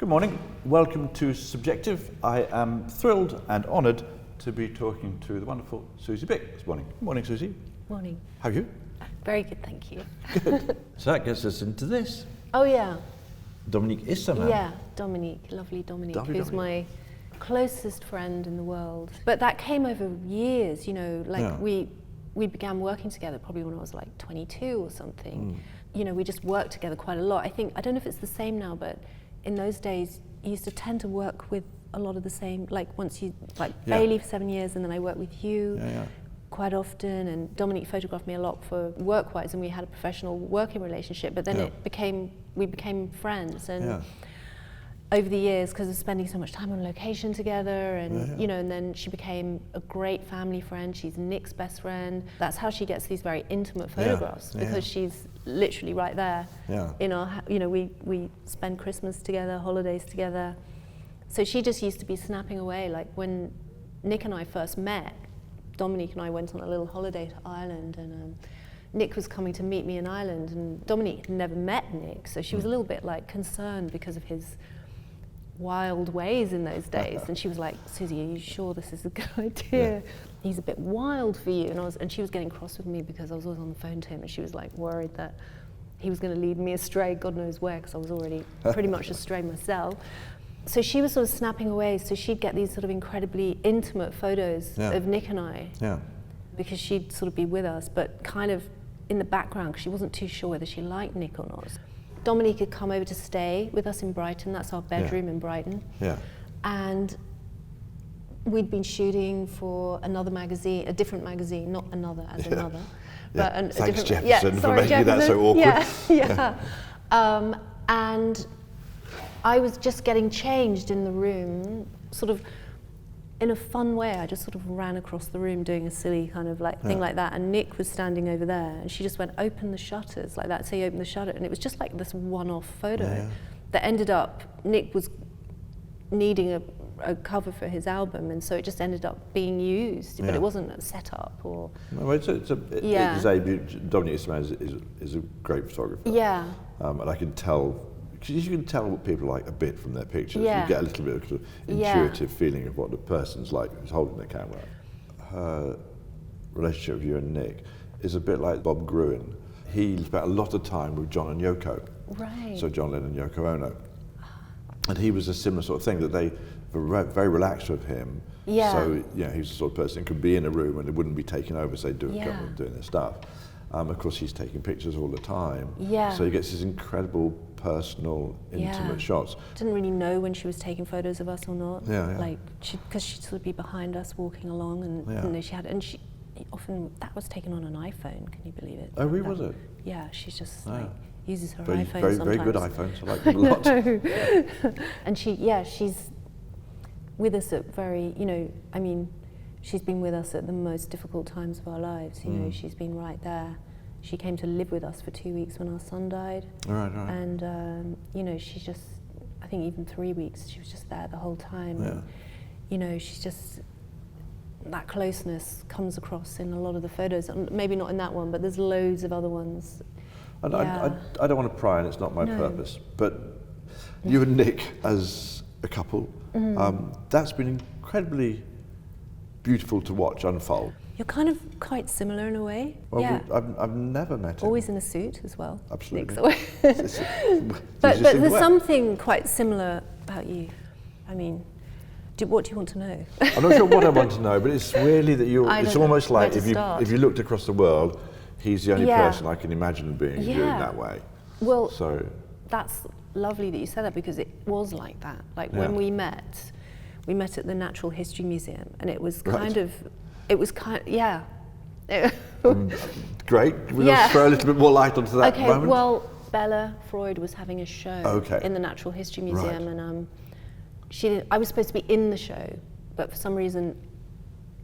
Good morning, welcome to Subjective. I am thrilled and honoured to be talking to the wonderful Susie Bick this morning. Good morning, Susie. Morning. How are you? Very good, thank you. Good. So that gets us into this. Oh yeah. Dominique Issermann. Yeah, Dominique, lovely Dominique, who's Dominique. my closest friend in the world. But that came over years, you know, like Yeah. we began working together probably when I was like 22 or something. You know, we just worked together quite a lot. I don't know if it's the same now, but in those days, you used to tend to work with a lot of the same, Bailey for 7 years, and then I worked with you quite often, and Dominique photographed me a lot for work-wise, and we had a professional working relationship, but then we became friends, and over the years, because of spending so much time on location together, and you know, and then she became a great family friend. She's Nick's best friend. That's how she gets these very intimate photographs, because she's literally right there. In our, you know, we spend Christmas together, holidays together. So she just used to be snapping away. Like when Nick and I first met, Dominique and I went on a little holiday to Ireland, and Nick was coming to meet me in Ireland, and Dominique had never met Nick, so she was a little bit like concerned because of his wild ways in those days. And she was like, Susie, are you sure this is a good idea? He's a bit wild for you. And she was getting cross with me because I was always on the phone to him, and she was like worried that he was going to lead me astray, God knows where, because I was already pretty much astray myself. So she was sort of snapping away, so she'd get these sort of incredibly intimate photos of Nick and I, because she'd sort of be with us, but kind of in the background, because she wasn't too sure whether she liked Nick or not. Dominique had come over to stay with us in Brighton. That's our bedroom in Brighton. And we'd been shooting for another magazine, a different magazine, not another as another. But Thanks, Jefferson, for making that so awkward. And I was just getting changed in the room, sort of in a fun way. I just sort of ran across the room doing a silly kind of like thing like that, and Nick was standing over there, and she just went, open the shutters, like that. So he opened the shutter, and it was just like this one-off photo that ended up, Nick was needing a cover for his album, and so it just ended up being used, but it wasn't a setup or... No, Dominique Issermann is a great photographer. And I can tell, because you can tell what people like a bit from their pictures. You get a little bit of sort of intuitive feeling of what the person's like who's holding the camera. Her relationship with you and Nick is a bit like Bob Gruen. He spent a lot of time with John and Yoko. So John Lennon and Yoko Ono. And he was a similar sort of thing, that they were very relaxed with him. So you know, he was the sort of person who could be in a room and it wouldn't be taken over, say, doing their stuff. Of course, he's taking pictures all the time. So he gets these incredible, personal, intimate shots. Didn't really know when she was taking photos of us or not. Like, because she'd sort of be behind us walking along, and you know, she had, and she often, that was taken on an iPhone, can you believe it? Oh, really, was it? Yeah, she's just like, uses her iPhone sometimes. Very good iPhones, I like them a lot. And she's with us at very, you know, I mean, she's been with us at the most difficult times of our lives, you know, she's been right there. She came to live with us for 2 weeks when our son died. And, you know, she's just, I think even 3 weeks, she was just there the whole time. And, you know, she's just, that closeness comes across in a lot of the photos. Maybe not in that one, but there's loads of other ones. And I don't want to pry, and it's not my purpose, but you and Nick as a couple, that's been incredibly beautiful to watch unfold. You're kind of quite similar in a way. Well, I've never met him. Always in a suit as well. Absolutely. But there's something quite similar about you. I mean, what do you want to know? I'm not sure what I want to know, but it's really that you're, it's almost like if you looked across the world, he's the only person I can imagine being doing that way. Well, so that's lovely that you said that, because it was like that. Like when we met at the Natural History Museum, and it was kind of, Great. We'll throw a little bit more light onto that moment. Well, Bella Freud was having a show in the Natural History Museum, and I was supposed to be in the show, but for some reason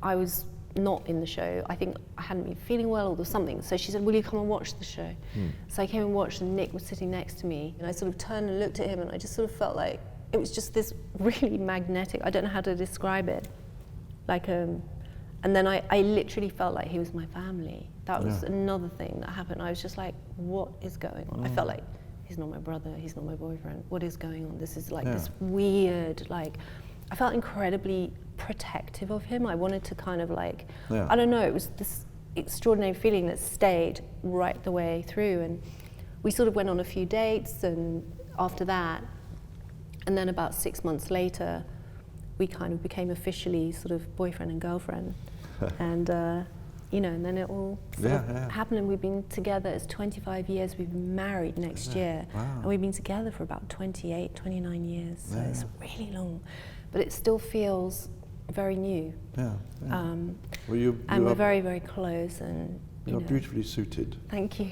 I was not in the show. I think I hadn't been feeling well, or there was something. So she said, will you come and watch the show? So I came and watched, and Nick was sitting next to me, and I sort of turned and looked at him, and I just sort of felt like it was just this really magnetic, I don't know how to describe it, like and then I literally felt like he was my family. That was another thing that happened. I was just like, what is going on? I felt like he's not my brother, he's not my boyfriend. What is going on? This is like this weird, like, I felt incredibly protective of him. I wanted to kind of like, I don't know, it was this extraordinary feeling that stayed right the way through. And we sort of went on a few dates, and after that, and then about 6 months later, we kind of became officially sort of boyfriend and girlfriend. And you know, and then it all sort of happened, and we've been together, it's 25 years, we've been married next year. And we've been together for about 28, 29 years, so it's really long. But it still feels very new. Well, and we're very, very close, and you're beautifully suited. Thank you.